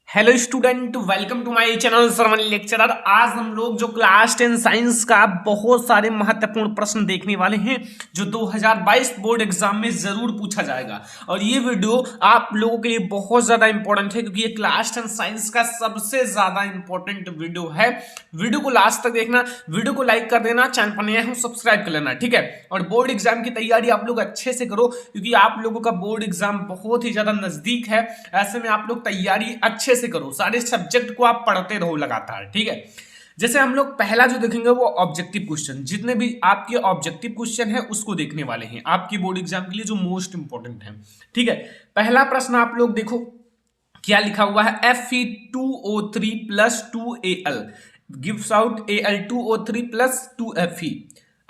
Hello student, welcome to my channel Saravan lecturer. आज हम लोग जो क्लास 10 साइंस का बहुत सारे महत्वपूर्ण प्रश्न देखने वाले हैं जो 2022 बोर्ड एग्जाम में जरूर पूछा जाएगा। और ये वीडियो आप लोगों के लिए बहुत ज्यादा इंपॉर्टेंट है क्योंकि ये क्लास 10 साइंस का सबसे ज्यादा इंपॉर्टेंट वीडियो है। वीडियो को लास्ट तक देखना, वीडियो को लाइक कर देना, चैनल पर नया हो सब्सक्राइब कर लेना, ठीक है। और बोर्ड एग्जाम की तैयारी आप लोग अच्छे से करो क्योंकि आप लोगों का बोर्ड एग्जाम बहुत ही ज्यादा नजदीक है। ऐसे में आप लोग तैयारी अच्छे से करो, सारे सब्जेक्ट को आप पढ़ते रहो लगातार, ठीक है। जैसे हम लोग पहला जो देखेंगे वो ऑब्जेक्टिव क्वेश्चन, जितने भी आपके ऑब्जेक्टिव क्वेश्चन है उसको देखने वाले हैं आपकी बोर्ड एग्जाम के लिए जो मोस्ट इंपॉर्टेंट है, ठीक है। पहला प्रश्न आप लोग देखो क्या लिखा हुआ है। Fe2O3 plus 2Al gives out Al2O3 plus 2Fe।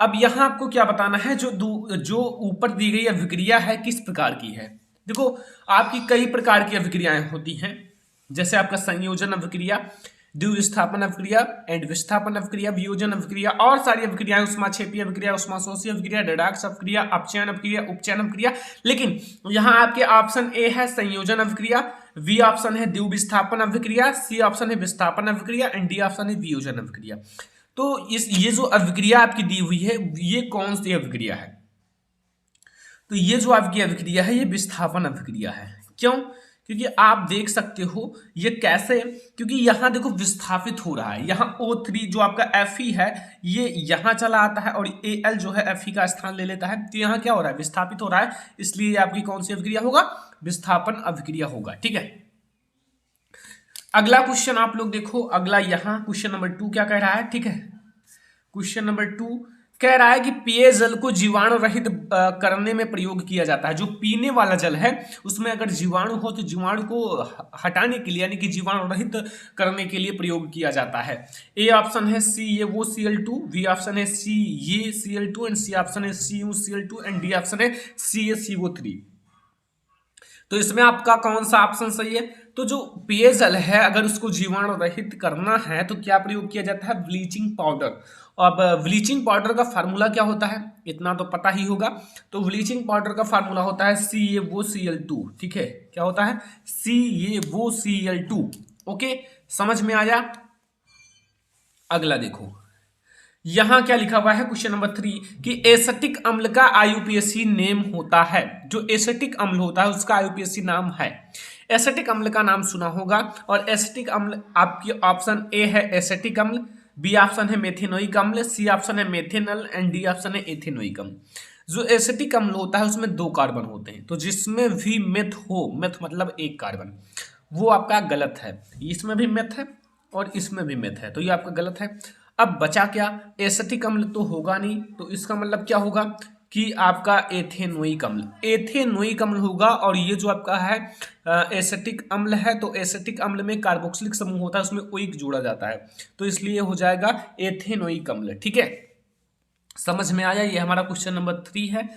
अब यहां आपको क्या बताना है, जो ऊपर दी गई अभिक्रिया है किस प्रकार की है। देखो, आपकी कई प्रकार की अभिक्रियाएं होती हैं, जैसे आपका संयोजन अभिक्रिया, द्विविस्थापन अभिक्रिया, एंड विस्थापन अभिक्रिया, वियोजन अभिक्रिया और सारी अभिक्रियाएं, उष्माक्षेपीय अभिक्रिया, उष्माशोषी अभिक्रिया, रेडॉक्स अभिक्रिया, अपचयन अभिक्रिया, उपचयन अभिक्रिया। लेकिन यहाँ आपके ऑप्शन ए है संयोजन अभिक्रिया, बी ऑप्शन है द्विविस्थापन अभिक्रिया, सी ऑप्शन है विस्थापन अभिक्रिया एंड डी ऑप्शन है वियोजन अभिक्रिया। तो ये जो अभिक्रिया आपकी दी हुई है ये कौन सी अभिक्रिया है? तो ये जो आपकी अभिक्रिया है ये विस्थापन अभिक्रिया है। क्यों? क्योंकि आप देख सकते हो ये कैसे, क्योंकि यहां देखो विस्थापित हो रहा है। यहाँ O3 जो आपका Fe है ये यहां चला आता है और Al जो है Fe का स्थान ले लेता है, तो यहाँ क्या हो रहा है, विस्थापित हो रहा है। इसलिए आपकी कौन सी अभिक्रिया होगा, विस्थापन अभिक्रिया होगा, ठीक है। अगला क्वेश्चन आप लोग देखो, अगला यहाँ क्वेश्चन नंबर 2 क्या कह रहा है, ठीक है। क्वेश्चन नंबर 2 कह रहा है कि पेय जल को जीवाणु रहित करने में प्रयोग किया जाता है। जो पीने वाला जल है उसमें अगर जीवाणु हो तो जीवाणु को हटाने के लिए, यानी कि जीवाणु रहित करने के लिए प्रयोग किया जाता है। ए ऑप्शन है सी ये वो Cl2, बी ऑप्शन है सी ये Cl2 एंड सी ऑप्शन है CuCl2 एंड डी ऑप्शन है CaCO3। तो इसमें आपका कौन सा ऑप्शन सही है? तो जो पेयजल है अगर उसको जीवाणु रहित करना है तो क्या प्रयोग किया जाता है, ब्लीचिंग पाउडर। अब ब्लीचिंग पाउडर का फार्मूला क्या होता है इतना तो पता ही होगा। तो ब्लीचिंग पाउडर का फार्मूला होता है CaOCl2, ठीक है। क्या होता है, CaOCl2। ओके, समझ में आया। अगला देखो, यहां क्या लिखा हुआ है क्वेश्चन नंबर 3 कि एसिटिक अम्ल का IUPAC नेम होता है। जो एसिटिक अम्ल होता है उसका IUPAC नाम है। एसिटिक अम्ल का नाम सुना होगा। और एसिटिक अम्ल आपकी ऑप्शन ए है एसिटिक अम्ल, बी ऑप्शन है मेथेनोइक अम्ल, सी ऑप्शन है मेथेनल एंड डी ऑप्शन है एथेनोइक अम्ल। जो एसिटिक अम्ल होता है उसमें 2 कार्बन होते हैं, तो जिसमें भी मेथ हो, मेथ मतलब 1 कार्बन, वो आपका गलत है। इसमें भी मेथ है और इसमें भी मेथ है, तो ये आपका गलत है। अब बचा क्या, एसिटिक अम्ल तो होगा नहीं, तो इसका मतलब क्या होगा कि आपका एथेनोइक अम्ल, एथेनोइक अम्ल होगा। और ये जो आपका है एसिटिक अम्ल है, तो एसिटिक अम्ल में कार्बोक्सिलिक समूह होता है, उसमें ओइक जोड़ा जाता है, तो इसलिए हो जाएगा एथेनोइक अम्ल, ठीक है। समझ में आया, ये हमारा क्वेश्चन नंबर 3 है।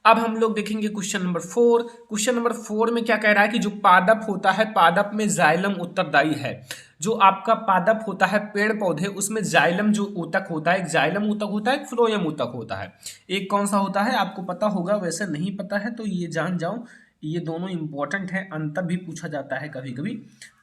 अब हम लोग देखेंगे क्वेश्चन नंबर 4। क्वेश्चन नंबर 4 में क्या कह रहा है कि जो पादप होता है, पादप में जाइलम उत्तरदायी है। जो आपका पादप होता है पेड़ पौधे, उसमें जाइलम जो ऊतक होता है, एक जाइलम ऊतक होता है, एक फ्लोएम ऊतक होता है। एक कौन सा होता है आपको पता होगा, वैसे नहीं पता है तो ये जान जाओ, ये दोनों इंपॉर्टेंट है, अंतर भी पूछा जाता है कभी कभी।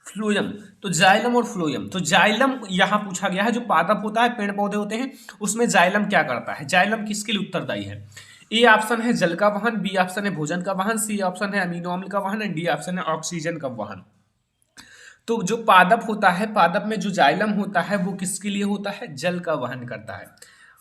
फ्लोएम, तो जाइलम और फ्लोएम, तो जाइलम यहां पूछा गया है। जो पादप होता है, पेड़ पौधे होते हैं, उसमें जाइलम क्या करता है, जाइलम किसके लिए उत्तरदायी है। ए ऑप्शन है जल का वहन, बी ऑप्शन है भोजन का वहन, सी ऑप्शन है अमीनो अम्ल का वहन एंड डी ऑप्शन है ऑक्सीजन का वहन। तो जो पादप होता है, पादप में जो जाइलम होता है वो किसके लिए होता है, जल का वहन करता है।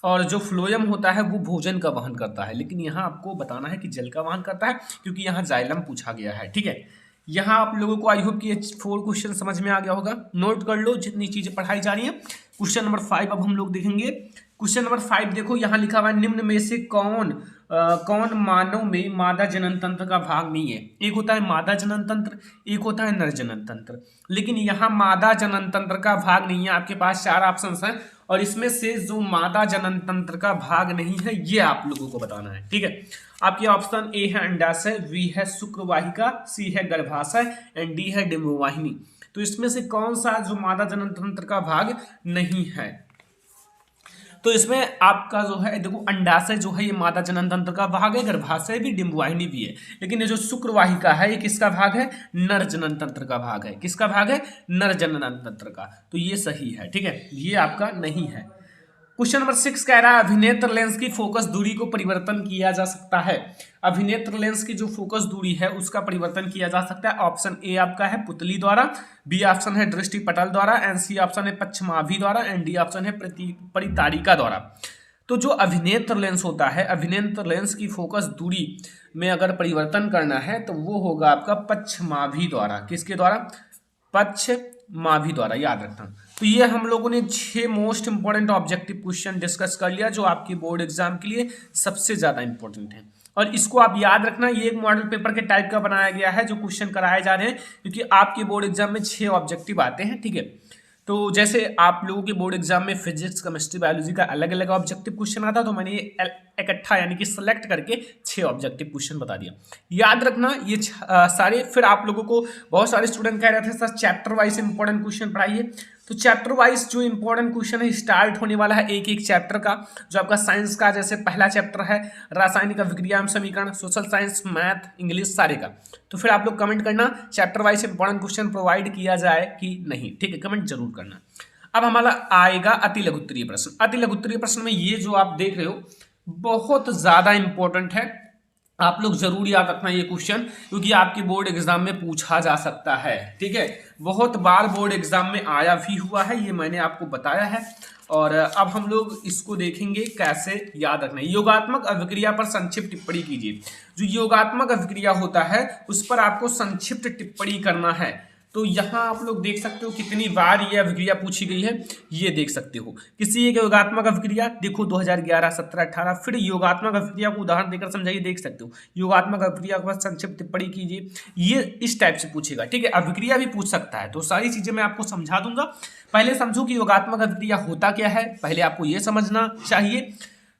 और जो फ्लोएम होता है वो भोजन का वहन करता है। लेकिन यहाँ आपको बताना है कि जल का वहन करता है क्योंकि यहाँ जाइलम पूछा गया है, ठीक है। यहाँ आप लोगों को आई होप कि ये 4 क्वेश्चन समझ में आ गया होगा। नोट कर लो जितनी चीजें पढ़ाई जा रही है। क्वेश्चन नंबर 5 अब हम लोग देखेंगे। क्वेश्चन नंबर 5 देखो, यहाँ लिखा हुआ है निम्न में से कौन मानव में मादा जनन तंत्र का भाग नहीं है। एक होता है मादा जनन तंत्र, एक होता है नर जनन तंत्र। लेकिन यहाँ मादा जनन तंत्र का भाग नहीं है। आपके पास 4 ऑप्शंस हैं और इसमें से जो मादा जनन तंत्र का भाग नहीं है ये आप लोगों को बताना है, ठीक है। आपके ऑप्शन ए है अंडाशय, बी है शुक्रवाहिका, सी है गर्भाशय एंड डी है डिम्बवाहिनी। तो इसमें से कौन सा जो मादा जनन तंत्र का भाग नहीं है। तो इसमें आपका जो है देखो अंडाशय जो है ये मादा जनन तंत्र का भाग है, गर्भाशय भी, डिंबवाहिनी भी है। लेकिन ये जो शुक्रवाहिका है ये किसका भाग है? नर जनन तंत्र का भाग है। किसका भाग है? नर जनन तंत्र का। तो ये सही है, ठीक है, ये आपका नहीं है। क्वेश्चन नंबर 6 कह रहा है अभिनेत्र लेंस की फोकस दूरी को परिवर्तन किया जा सकता है। अभिनेत्र लेंस की जो फोकस दूरी है उसका परिवर्तन किया जा सकता है। ऑप्शन ए आपका है पुतली द्वारा, बी ऑप्शन है दृष्टि पटल द्वारा, एंड सी ऑप्शन है पश्चमाभि द्वारा, एंड डी ऑप्शन है परितारिका द्वारा। तो जो अभिनेत्र लेंस होता है, अभिनेत्र लेंस की फोकस दूरी में अगर परिवर्तन करना है तो वो होगा आपका पश्चमाभि द्वारा। किसके द्वारा? पश्चमाभि द्वारा, याद रखना। तो ये हम लोगों ने 6 most important objective question discuss कर लिया जो आपकी बोर्ड एग्जाम के लिए सबसे ज्यादा इंपॉर्टेंट है। और इसको आप याद रखना, ये एक मॉडल पेपर के टाइप का बनाया गया है जो क्वेश्चन कराए जा रहे हैं, क्योंकि आपके बोर्ड एग्जाम में 6 ऑब्जेक्टिव आते हैं, ठीक है। तो जैसे आप लोगों के बोर्ड एग्जाम में फिजिक्स, केमिस्ट्री, बायोलॉजी का अलग अलग ऑब्जेक्टिव क्वेश्चन आता, तो मैंने ये इकट्ठा यानी कि सेलेक्ट करके 6 ऑब्जेक्टिव क्वेश्चन बता दिया। याद रखना ये सारे। फिर आप लोगों को बहुत सारे स्टूडेंट कह रहे थे sir chapter wise important question पढ़ाइए, तो चैप्टर वाइज जो इंपॉर्टेंट क्वेश्चन है स्टार्ट होने वाला है एक एक चैप्टर का। जो आपका साइंस का जैसे पहला चैप्टर है रासायनिक अभिक्रिया एवं समीकरण, सोशल साइंस, मैथ, इंग्लिश सारे का। तो फिर आप लोग कमेंट करना chapter wise important question provide किया जाए कि नहीं, ठीक है, कमेंट जरूर करना। अब हमारा आएगा अति लघुत्तरीय प्रश्न। अति लघुत्तरीय प्रश्न में ये जो आप देख रहे हो बहुत ज्यादा इंपॉर्टेंट है, आप लोग जरूर याद रखना ये क्वेश्चन, क्योंकि आपके बोर्ड एग्जाम में पूछा जा सकता है, ठीक है। बहुत बार बोर्ड एग्जाम में आया भी हुआ है, ये मैंने आपको बताया है। और अब हम लोग इसको देखेंगे कैसे याद रखना है। योगात्मक अभिक्रिया पर संक्षिप्त टिप्पणी कीजिए। जो योगात्मक अभिक्रिया होता है उस पर आपको संक्षिप्त टिप्पणी करना है। तो यहाँ आप लोग देख सकते हो कितनी बार ये अभिक्रिया पूछी गई है, ये देख सकते हो। किसी एक योगात्मक अभिक्रिया देखो 2011, 17, 18, फिर योगात्मक अभिक्रिया को उदाहरण देकर समझाइए, देख सकते हो। योगात्मक अभिक्रिया पर संक्षिप्त टिप्पणी कीजिए, ये इस टाइप से पूछेगा, ठीक है। अभिक्रिया भी पूछ सकता है, तो सारी चीजें मैं आपको समझा दूंगा। पहले समझो कि योगात्मक अभिक्रिया होता क्या है, पहले आपको ये समझना चाहिए।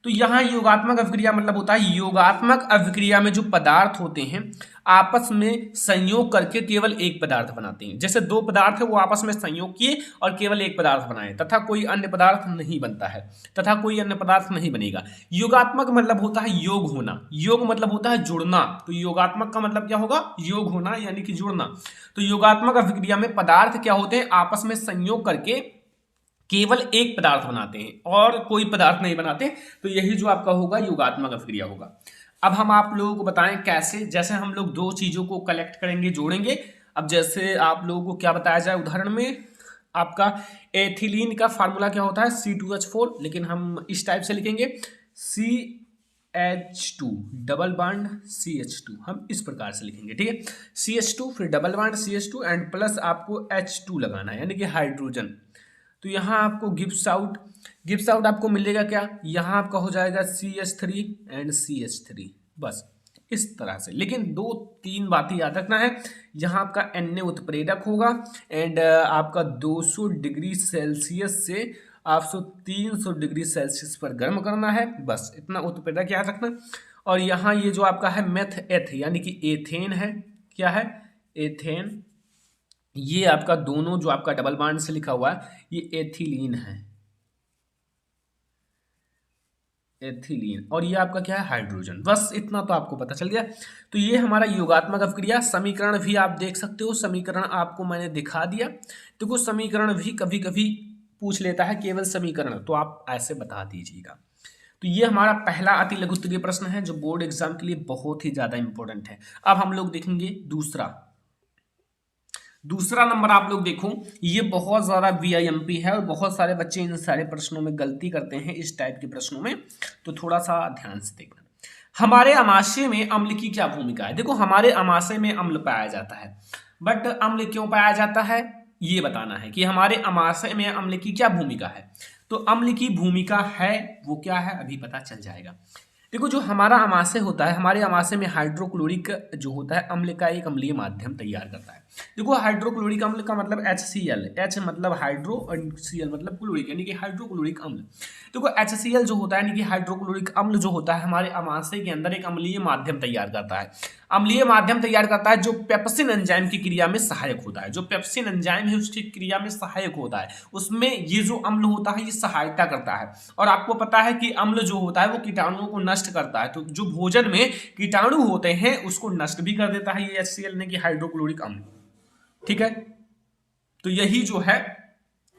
तो यहाँ योगात्मक अभिक्रिया मतलब होता है योगात्मक अभिक्रिया में जो पदार्थ होते हैं आपस में संयोग करके केवल एक पदार्थ बनाते हैं। जैसे 2 पदार्थ है वो आपस में संयोग किए और केवल एक पदार्थ बनाए, तथा कोई अन्य पदार्थ नहीं बनता है, तथा कोई अन्य पदार्थ नहीं बनेगा। योगात्मक मतलब होता है योग होना, योग मतलब होता है जुड़ना। तो योगात्मक का मतलब क्या होगा? योग होना यानी कि जुड़ना। तो योगात्मक अभिक्रिया में पदार्थ क्या होते हैं? आपस में संयोग करके केवल एक पदार्थ बनाते हैं और कोई पदार्थ नहीं बनाते। तो यही जो आपका होगा योगात्मक अभिक्रिया होगा। अब हम आप लोगों को बताएं कैसे। जैसे हम लोग 2 चीजों को कलेक्ट करेंगे, जोड़ेंगे। अब जैसे आप लोगों को क्या बताया जाए उदाहरण में, आपका एथिलीन का फार्मूला क्या होता है? C2H4, लेकिन हम इस टाइप से लिखेंगे CH2 डबल बॉन्ड CH2, हम इस प्रकार से लिखेंगे, ठीक है। CH2 फिर double bond CH2 and plus आपको H2 लगाना है यानी कि हाइड्रोजन। तो यहाँ आपको गिव्स आउट आपको मिलेगा क्या? यहाँ आपका हो जाएगा CH3 एंड CH3, बस इस तरह से। लेकिन 2-3 बातें याद रखना है। यहाँ आपका Na उत्प्रेरक होगा एंड आपका 200 डिग्री सेल्सियस से आपको 300 डिग्री सेल्सियस पर गर्म करना है, बस इतना उत्प्रेरक याद रखना। और यहाँ ये जो आपका है मेथ एथ यानी कि एथेन है, क्या है? एथेन। ये आपका दोनों जो आपका डबल बॉन्ड से लिखा हुआ है ये एथिलीन है, एथिलीन। और ये आपका क्या है? हाइड्रोजन। बस इतना तो आपको पता चल गया। तो ये हमारा योगात्मक अभिक्रिया। समीकरण भी आप देख सकते हो, समीकरण आपको मैंने दिखा दिया। देखो समीकरण भी कभी कभी पूछ लेता है, केवल समीकरण, तो आप ऐसे बता दीजिएगा। तो ये हमारा पहला अति लघुत्तरीय प्रश्न है जो बोर्ड एग्जाम के लिए बहुत ही ज्यादा इंपॉर्टेंट है। अब हम लोग देखेंगे दूसरा नंबर। आप लोग देखो ये बहुत ज्यादा VIMP है और बहुत सारे बच्चे इन सारे प्रश्नों में गलती करते हैं, इस टाइप के प्रश्नों में, तो थोड़ा सा ध्यान से देखना। हमारे आमाशय में अम्ल की क्या भूमिका है? देखो हमारे आमाशय में अम्ल पाया जाता है, बट अम्ल क्यों पाया जाता है ये बताना है कि हमारे आमाशय में अम्ल की क्या भूमिका है। तो अम्ल की भूमिका है वो क्या है अभी पता चल जाएगा। देखो जो हमारा आमाशय होता है, हमारे आमाशय में हाइड्रोक्लोरिक जो होता है अम्ल का एक अम्लीय माध्यम तैयार करता है। देखो हाइड्रोक्लोरिक अम्ल का मतलब HCl, H मतलब हाइड्रो और Cl मतलब क्लोरिक यानी कि हाइड्रोक्लोरिक अम्ल। देखो HCl जो होता है यानी कि हाइड्रोक्लोरिक अम्ल जो होता है हमारे आमाशय के अंदर एक अम्लीय माध्यम तैयार करता है। अम्लीय माध्यम तैयार करता है जो पेप्सिन एंजाइम की क्रिया में सहायक होता है। जो पेप्सिन एंजाइम है उसकी क्रिया में सहायक होता है, उसमें ये जो अम्ल होता है ये सहायता करता है। और आपको पता है कि अम्ल जो होता है वो कीटाणुओं को नष्ट करता है, तो जो भोजन में कीटाणु होते हैं उसको नष्ट भी कर देता है ये HCl यानी कि हाइड्रोक्लोरिक अम्ल। ठीक है, तो यही जो है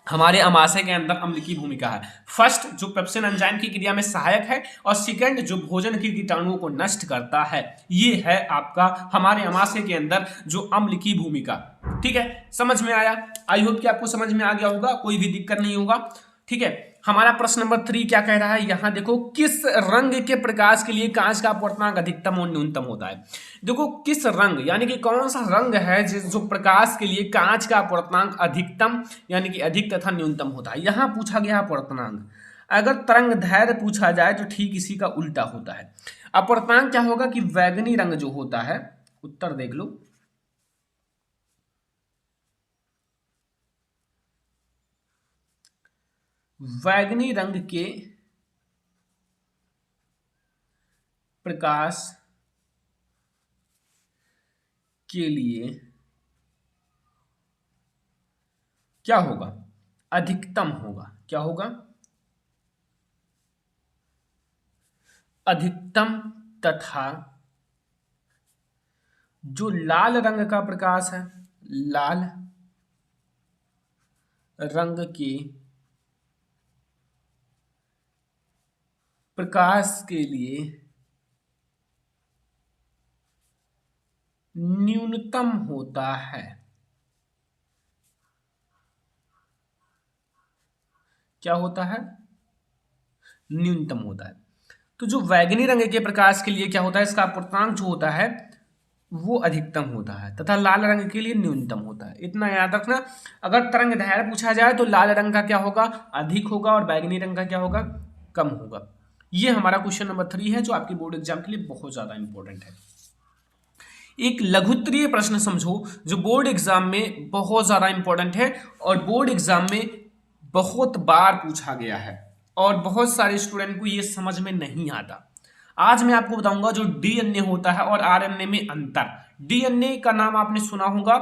हमारे अमाशय के अंदर अम्ल की भूमिका है। फर्स्ट जो पेप्सिन एंजाइम की क्रिया में सहायक है, और सेकंड जो भोजन की कीटाणुओं को नष्ट करता है। ये है आपका हमारे अमाशय के अंदर जो अम्ल की भूमिका। ठीक है, समझ में आया? आई होप कि आपको समझ में आ गया होगा, कोई भी दिक्कत नहीं होगा। ठीक है, हमारा प्रश्न नंबर 3 क्या कह रहा है, यहां देखो, किस रंग के प्रकाश के लिए कांच का अपवर्तनांक अधिकतम और न्यूनतम होता है। देखो किस रंग यानी कि कौन सा रंग है जो प्रकाश के लिए कांच का अपवर्तनांक अधिकतम यानी कि अधिक तथा न्यूनतम होता है। यहां पूछा गया अपवर्तनांक। अगर तरंग दैर्घ्य पूछा जाए तो ठीक इसी का उल्टा होता है। अपवर्तनांक क्या होगा कि बैगनी रंग जो होता है, उत्तर देख लो, बैगनी रंग के प्रकाश के लिए क्या होगा, अधिकतम होगा। क्या होगा, अधिकतम। तथा जो लाल रंग का प्रकाश है, लाल रंग के प्रकाश के लिए न्यूनतम होता है। क्या होता है, न्यूनतम होता है। तो जो बैगनी रंग के प्रकाश के लिए क्या होता है, इसका अपवर्तनांक जो होता है वो अधिकतम होता है, तथा लाल रंग के लिए न्यूनतम होता है। इतना याद रखना। अगर तरंग दैर्घ्य पूछा जाए तो लाल रंग का क्या होगा, अधिक होगा, और बैगनी रंग का क्या होगा, कम होगा। ये हमारा क्वेश्चन नंबर 3 है जो आपके बोर्ड एग्जाम के लिए बहुत ज्यादा इंपॉर्टेंट है। एक लघुत्तरीय प्रश्न समझो जो बोर्ड एग्जाम में बहुत ज्यादा इंपॉर्टेंट है और बोर्ड एग्जाम में बहुत बार पूछा गया है, और बहुत सारे स्टूडेंट को ये समझ में नहीं आता। आज मैं आपको बताऊंगा जो डीएनए होता है और आरएनए में अंतर। डीएनए का नाम आपने सुना होगा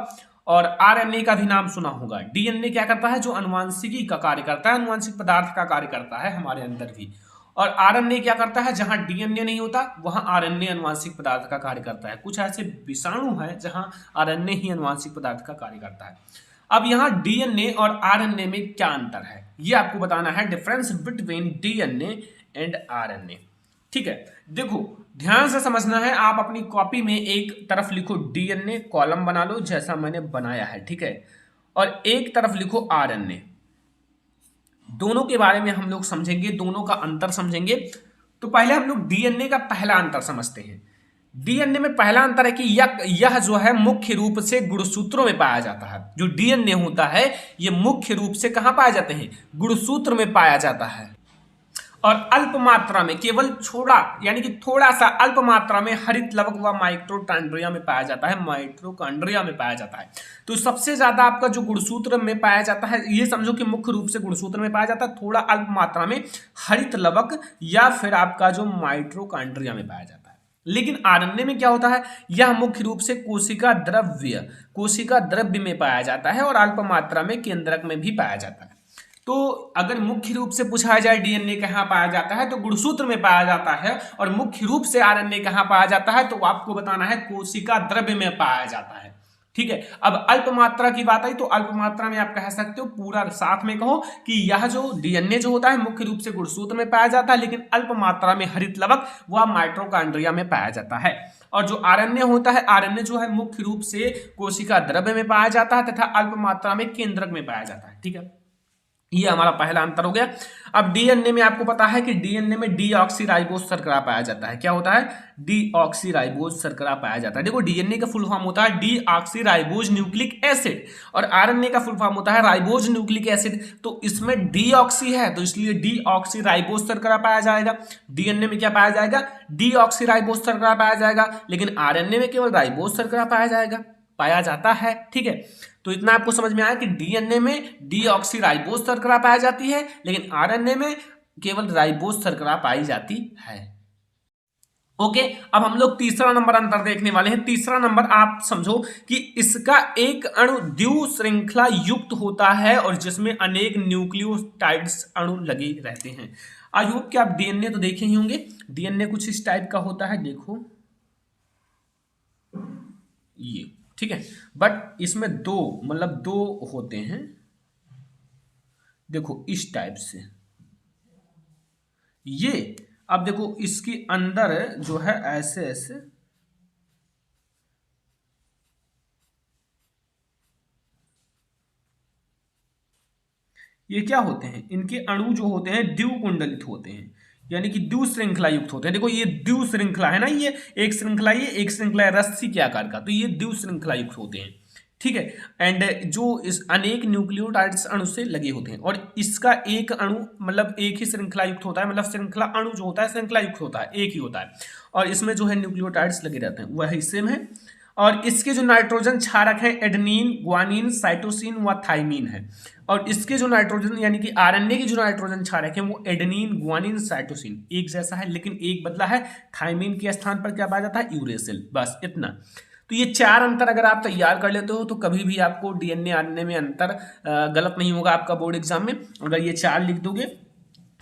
और आरएनए का भी नाम सुना होगा। डीएनए क्या करता है, जो अनुवांशिकी का कार्य करता है, अनुवांशिक पदार्थ का कार्य करता है हमारे अंदर भी। और आरएनए क्या करता है, जहां डीएनए नहीं होता वहां आरएनए अनुवांशिक पदार्थ का कार्य करता है। कुछ ऐसे विषाणु है जहां आरएनए ही अनुवांशिक पदार्थ का कार्य करता है। अब यहाँ डीएनए और आरएनए में क्या अंतर है ये आपको बताना है, difference between DNA and RNA. ठीक है, देखो ध्यान से समझना है। आप अपनी कॉपी में एक तरफ लिखो डीएनए, कॉलम बना लो जैसा मैंने बनाया है, ठीक है, और एक तरफ लिखो आरएनए। दोनों के बारे में हम लोग समझेंगे, दोनों का अंतर समझेंगे। तो पहले हम लोग डीएनए का पहला अंतर समझते हैं। डीएनए में पहला अंतर है कि यह जो है मुख्य रूप से गुणसूत्रों में पाया जाता है। जो डीएनए होता है ये मुख्य रूप से कहां पाए जाते हैं, गुणसूत्र में पाया जाता है, और अल्प मात्रा में, केवल थोड़ा यानी कि थोड़ा सा अल्प मात्रा में हरित लवक व माइटोकॉन्ड्रिया में पाया जाता है, माइटोकॉन्ड्रिया में पाया जाता है। तो सबसे ज्यादा आपका जो गुणसूत्र में पाया जाता है, ये समझो कि मुख्य रूप से गुणसूत्र में पाया जाता है, थोड़ा अल्प मात्रा में हरित लवक या फिर आपका जो माइटोकॉन्ड्रिया में पाया जाता है। लेकिन आरएनए में क्या होता है, यह मुख्य रूप से कोशिका द्रव्य में पाया जाता है और अल्प मात्रा में केंद्रक में भी पाया जाता है। तो अगर मुख्य रूप से पूछा जाए डीएनए कहाँ पाया जाता है तो गुणसूत्र में पाया जाता है, और मुख्य रूप से आरएनए कहाँ पाया जाता है तो आपको बताना है कोशिका द्रव्य में पाया जाता है। ठीक है, अब अल्प मात्रा की बात आई तो अल्प मात्रा में आप कह सकते हो, पूरा साथ में कहो कि यह जो डीएनए जो होता है मुख्य रूप से गुणसूत्र में पाया जाता है, लेकिन अल्प मात्रा में हरित लवक व माइटोकॉन्ड्रिया में पाया जाता है। और जो आरएनए होता है, आरएनए जो है मुख्य रूप से कोशिका द्रव्य में पाया जाता है तथा अल्प मात्रा में केंद्रक में पाया जाता है। ठीक है, ये हमारा पहला अंतर हो गया। अब डीएनए में आपको पता है कि डीएनए में डीऑक्सीराइबोज शर्करा पाया जाता है। क्या होता है, डीऑक्सीराइबोज शर्करा पाया जाता है। देखो डीएनए का फुल फॉर्म होता है डीऑक्सीराइबोज न्यूक्लिक एसिड, और आरएनए का फुल फॉर्म होता है राइबोज न्यूक्लिक एसिड। तो इसमें डीऑक्सी है तो इसलिए डीऑक्सीराइबोज शर्करा पाया जाएगा। डीएनए में क्या पाया जाएगा, डीऑक्सीराइबोज शर्करा पाया जाएगा, लेकिन आरएनए में केवल राइबोज शर्करा पाया जाता है। ठीक है, तो इतना आपको समझ में आया कि डीएनए में डीऑक्सीराइबोज शर्करा पाई जाती है, लेकिन आरएनए में केवल राइबोज शर्करा पाई जाती है। ओके। अब हम लोग तीसरा नंबर अंतर देखने वाले हैं। तीसरा नंबर आप समझो कि इसका एक अणु द्विश्रृंखला युक्त होता है और जिसमें अनेक न्यूक्लियोटाइड्स अणु लगे रहते हैं। आई होप कि आप डीएनए तो देखे ही होंगे। डीएनए कुछ इस टाइप का होता है, देखो ये, ठीक है। बट इसमें दो, मतलब दो होते हैं, देखो इस टाइप से ये। अब देखो इसके अंदर जो है ऐसे ऐसे, ये क्या होते हैं, इनके अणु जो होते हैं द्विकुंडलित होते हैं, यानी कि द्विश्रृंखला युक्त होते हैं। देखो ये द्विश्रृंखला है ना, ये एक श्रृंखला, ये एक श्रृंखला है रस्सी के आकार का, तो ये द्विश्रृंखला युक्त होते हैं, ठीक है। एंड जो इस अनेक न्यूक्लियोटाइड्स अणु से लगे होते हैं, और इसका एक अणु मतलब एक ही श्रृंखला युक्त होता है, मतलब श्रृंखला अणु जो होता है श्रृंखला युक्त होता है, एक ही होता है, और इसमें जो है न्यूक्लियोटाइड्स लगे रहते हैं, वही सेम है। और इसके जो नाइट्रोजन क्षारक हैं एडेनिन, ग्वानिन, साइटोसिन व थाइमिन है। और इसके जो नाइट्रोजन यानी कि आरएनए के जो नाइट्रोजन क्षारक हैं वो एडेनिन, ग्वानिन, साइटोसिन एक जैसा है, लेकिन एक बदला है, थाइमिन के स्थान पर क्या पाया जाता है, यूरेसिल, बस इतना। तो ये चार अंतर अगर आप तैयार कर लेते हो तो कभी भी आपको डीएनए आरएनए में अंतर गलत नहीं होगा आपका बोर्ड एग्जाम में, अगर ये चार लिख दोगे।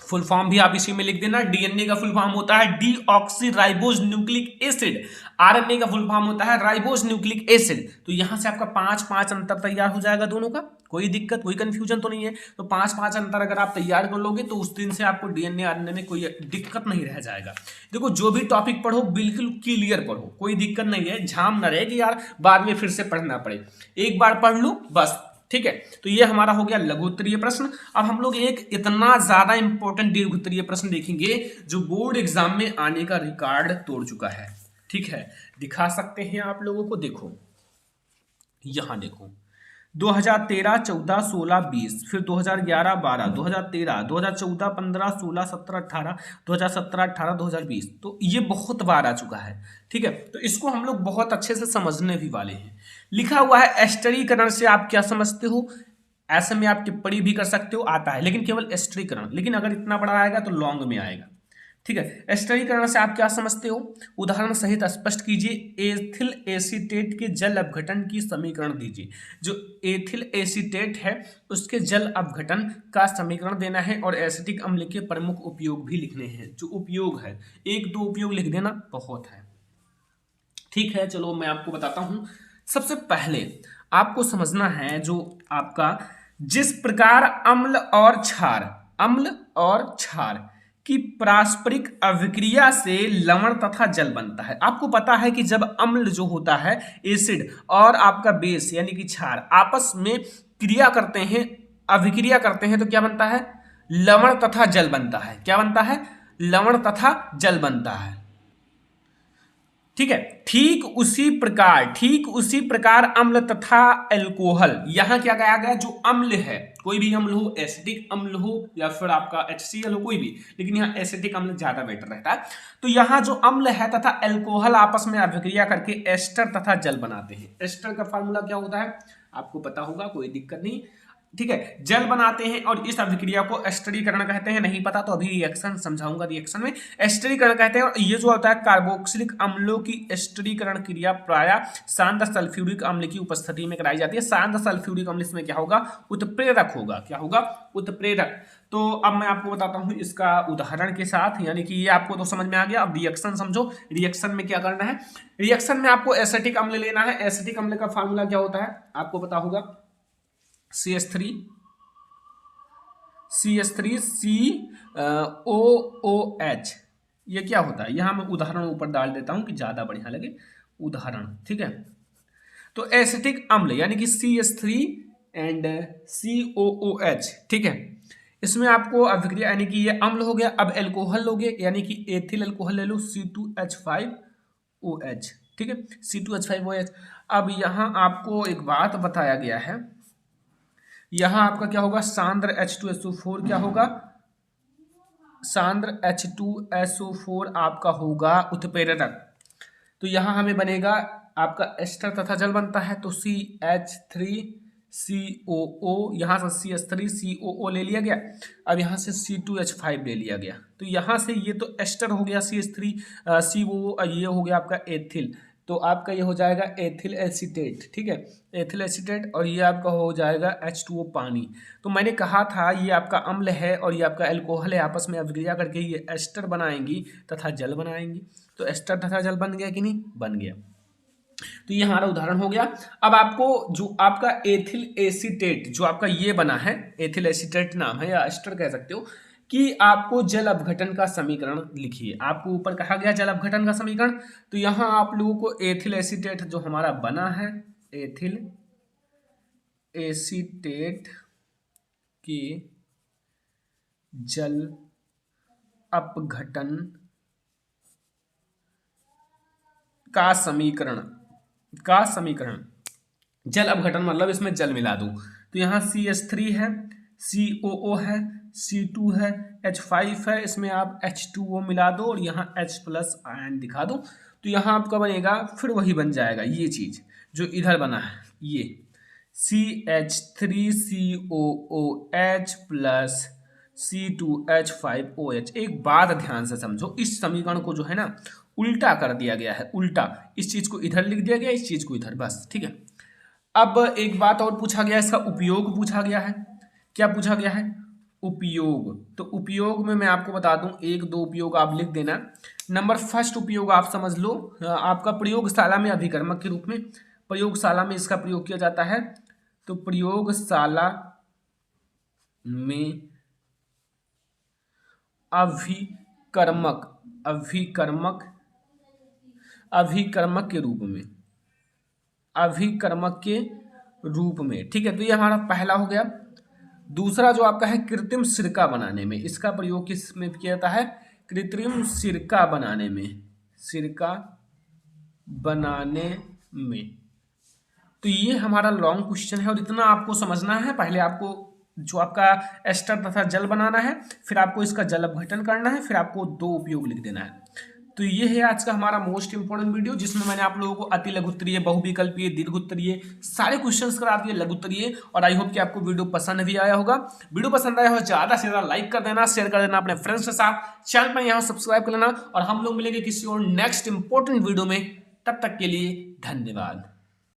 फुल फॉर्म भी आप इसी में लिख देना। डीएनए का फुल फॉर्म होता है deoxy ribose nucleic acid, RNA का फुल फॉर्म होता है राइबोज न्यूक्लिक एसिड। तो यहां से आपका पांच पांच अंतर तैयार हो जाएगा दोनों का, कोई दिक्कत कोई कंफ्यूजन तो नहीं है। तो पांच पांच अंतर अगर आप तैयार कर लोगे तो उस दिन से आपको डीएनए आरएनए में कोई दिक्कत नहीं रह जाएगा। देखो जो भी टॉपिक पढ़ो बिल्कुल क्लियर पढ़ो, कोई दिक्कत नहीं है, झाम न रहे कि यार बाद में फिर से पढ़ना पड़े, एक बार पढ़ लो बस, ठीक है। तो ये हमारा हो गया लघु उत्तरीय प्रश्न। अब हम लोग एक इतना ज्यादा इंपॉर्टेंट दीर्घ उत्तरीय प्रश्न देखेंगे जो बोर्ड एग्जाम में आने का रिकॉर्ड तोड़ चुका है, ठीक है। दिखा सकते हैं आप लोगों को, देखो यहां देखो 2013, 14, 16, 20, फिर 2011, 12, 2013, 2014, 15, 16, 17, 18, 2017, 18, 2020, तो ये बहुत बार आ चुका है, ठीक है। तो इसको हम लोग बहुत अच्छे से समझने भी वाले हैं। लिखा हुआ है एस्टरीकरण से आप क्या समझते हो, ऐसे में आप टिप्पणी भी कर सकते हो, आता है, लेकिन केवल एस्टरीकरण, लेकिन अगर इतना बड़ा आएगा तो लॉन्ग में आएगा, ठीक है। एस्टरीकरण से आप क्या समझते हो, उदाहरण सहित स्पष्ट कीजिए। एथिल एसीटेट के जल अपघटन की समीकरण दीजिए। जो एथिल एसीटेट है उसके जल अपघटन का समीकरण देना है और एसिटिक अम्ल के प्रमुख उपयोग भी लिखने हैं। जो उपयोग है, एक दो उपयोग लिख देना बहुत है, ठीक है। चलो मैं आपको बताता हूं। सबसे पहले आपको समझना है जो आपका, जिस प्रकार अम्ल और क्षार की पारस्परिक अभिक्रिया से लवण तथा जल बनता है। आपको पता है कि जब अम्ल जो होता है एसिड और आपका बेस यानी कि क्षार आपस में क्रिया करते हैं, अभिक्रिया करते हैं, तो क्या बनता है, लवण तथा जल बनता है। क्या बनता है, लवण तथा जल बनता है, ठीक है। ठीक उसी प्रकार अम्ल तथा एल्कोहल, यहां क्या कहा गया, जो अम्ल है, कोई भी अम्ल हो, एसिटिक अम्ल हो या फिर आपका HCl हो, कोई भी, लेकिन यहाँ एसिटिक अम्ल ज्यादा बेटर रहता है। तो यहाँ जो अम्ल है तथा एल्कोहल आपस में अभिक्रिया करके एस्टर तथा जल बनाते हैं। एस्टर का फार्मूला क्या होता है आपको पता होगा, कोई दिक्कत नहीं, ठीक है। जल बनाते हैं और इस अभिक्रिया को एस्टरीकरण कहते हैं। नहीं पता तो अभी रिएक्शन समझाऊंगा, रिएक्शन में एस्टरीकरण कहते हैं। और ये जो होता है कार्बोक्सिलिक अम्लों की एस्टरीकरण क्रिया प्रायः शांत सल्फ्यूरिक अम्ल की उपस्थिति में कराई जाती है। शांत सल्फ्यूरिक अम्ल इसमें क्या होगा, उत्प्रेरक होगा। क्या होगा, उत्प्रेरक। तो अब मैं आपको बताता हूं इसका उदाहरण के साथ, यानी कि ये आपको तो समझ में आ गया। अब रिएक्शन समझो, रिएक्शन में क्या करना है, रिएक्शन में आपको एसिटिक अम्ल लेना है। एसिटिक अम्ल का फार्मूला क्या होता है आपको पता होगा, CH3 COOH। ये क्या होता है, यहां मैं उदाहरण ऊपर डाल देता हूं कि ज्यादा बढ़िया लगे उदाहरण, ठीक है। तो एसिटिक अम्ल यानी कि CH3 एंड COOH, ठीक है। इसमें आपको अभिक्रिया यानी कि ये अम्ल हो गया। अब एल्कोहल लोगे यानी कि एथिल एल्कोहल ले लो, C2H5OH, ठीक है, C2H5OH। अब यहां आपको एक बात बताया गया है, यहां आपका क्या होगा, सांद्र H2SO4 क्या होगा, सांद्र H2SO4 आपका होगा उत्प्रेरक। तो यहां हमें बनेगा आपका एस्टर तथा जल बनता है, तो CH3 COO, यहाँ से CH3 COO ले लिया गया। अब यहाँ से C2H5 ले लिया गया। तो यहाँ से ये तो एस्टर हो गया, CH3 COO, ये हो गया आपका एथिल। तो आपका ये हो जाएगा एथिल एसीटेट, ठीक है, एथिल एसीटेट। और ये आपका हो जाएगा H2O पानी। तो मैंने कहा था ये आपका अम्ल है और ये आपका एल्कोहल है, आपस में अभिक्रिया करके ये एस्टर बनाएंगी तथा जल बनाएंगी। तो एस्टर तथा जल बन गया कि नहीं? बन गया। तो ये हमारा उदाहरण हो गया। अब आपको जो आपका एथिल एसीटेट जो आपका ये बना है, एथिल एसीटेट नाम है या एस्टर कह सकते हो, कि आपको जल अपघटन का समीकरण लिखिए। आपको ऊपर कहा गया जल अपघटन का समीकरण, तो यहां आप लोगों को एथिल एसीटेट जो हमारा बना है, एथिल एसीटेट के जल अपघटन का समीकरण जल अपघटन मतलब इसमें जल मिला दो। तो यहाँ CH3 है, COO है, C2 है, H5 है, इसमें आप H2O मिला दो और यहाँ H+ आयन दिखा दो। तो यहाँ आपका बनेगा, फिर वही बन जाएगा ये चीज़ जो इधर बना है, ये CH3COOH प्लस C2H5OH। एक बात ध्यान से समझो, इस समीकरण को जो है ना उल्टा कर दिया गया है, उल्टा। इस चीज को इधर लिख दिया गया, इस चीज को इधर, बस, ठीक है। अब एक बात और पूछा गया, इसका उपयोग पूछा गया है। क्या पूछा गया है? उपयोग। तो उपयोग में मैं आपको बता दूं, 1-2 उपयोग आप लिख देना। नंबर फर्स्ट उपयोग आप समझ लो, आपका प्रयोगशाला में अभिकर्मक के रूप में, प्रयोगशाला में इसका प्रयोग किया जाता है। तो प्रयोगशाला में अभिकर्मक के रूप में, ठीक है। तो ये हमारा पहला हो गया। दूसरा जो आपका है कृत्रिम सिरका बनाने में, इसका प्रयोग किस में किया जाता है? कृत्रिम सिरका बनाने में। तो ये हमारा लॉन्ग क्वेश्चन है और इतना आपको समझना है। पहले आपको जो आपका एस्टर तथा जल बनाना है, फिर आपको इसका जल अपघटन करना है, फिर आपको 2 उपयोग लिख देना है। तो ये है आज का हमारा मोस्ट इंपोर्टेंट वीडियो, जिसमें मैंने आप लोगों को अति लघुत्तरीय, बहुविकल्पीय, दीर्घोत्तरीय सारे क्वेश्चंस करा दिए, लघुत्तरीय। और आई होप कि आपको वीडियो पसंद भी आया होगा। वीडियो पसंद आया हो ज्यादा से ज्यादा लाइक कर देना, शेयर कर देना अपने फ्रेंड्स के साथ, चैनल पर यहाँ सब्सक्राइब कर लेना। और हम लोग मिलेंगे किसी और नेक्स्ट इंपॉर्टेंट वीडियो में। तब तक के लिए धन्यवाद।